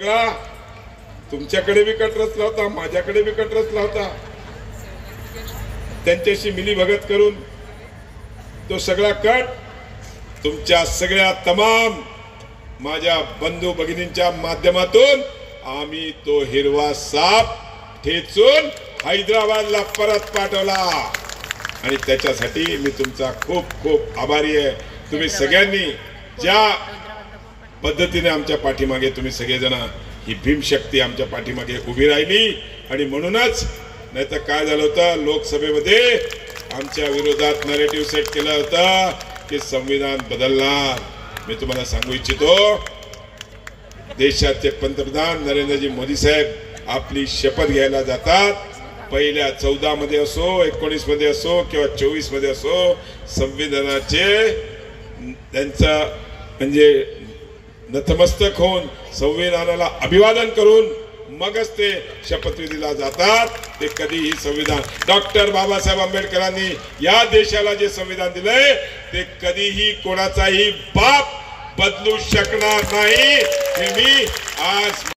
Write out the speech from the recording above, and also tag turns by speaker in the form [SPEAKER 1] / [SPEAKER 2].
[SPEAKER 1] सगळा तुमच्याकडे बी कट रचला होता, माझ्याकडे बी कट रचला होता. त्यांच्याशी मिलीभगत करून तो सगळा कट तुमच्या सगळ्या तमाम माझ्या बंधू भगिनींच्या माध्यमातून आम्ही तो हिरवा साप ठेचून हैदराबादला परत पाठवला. आणि त्याच्यासाठी मी तुमचा खूप खूप आभारी आहे. तुम्ही सगळ्यांनी ज्या पद्धतीने आमच्या पाठीमागे तुम्ही सगळेजण ही भीमशक्ती आमच्या पाठीमागे उभी राहिली. आणि म्हणूनच नाही तर काय झालं होतं, लोकसभेमध्ये आमच्या विरोधात नरेटिव्ह सेट केलं होतं की संविधान बदलणार. मी तुम्हाला सांगू इच्छितो, देशाचे पंतप्रधान नरेंद्रजी मोदी साहेब आपली शपथ घ्यायला जातात. पहिल्या 14 मध्ये असो, 19 मध्ये असो किंवा 24 मध्ये असो, संविधानाचे त्यांचं म्हणजे नतमस्तक होऊन संविधानाला अभिवादन करून मगच ते शपथविधीला जातात. ते कधीही संविधान डॉक्टर बाबासाहेब आंबेडकरांनी या देशाला जे संविधान दिलंय ते कधीही कोणाचाही बाप बदलू शकणार नाही. हे मी आज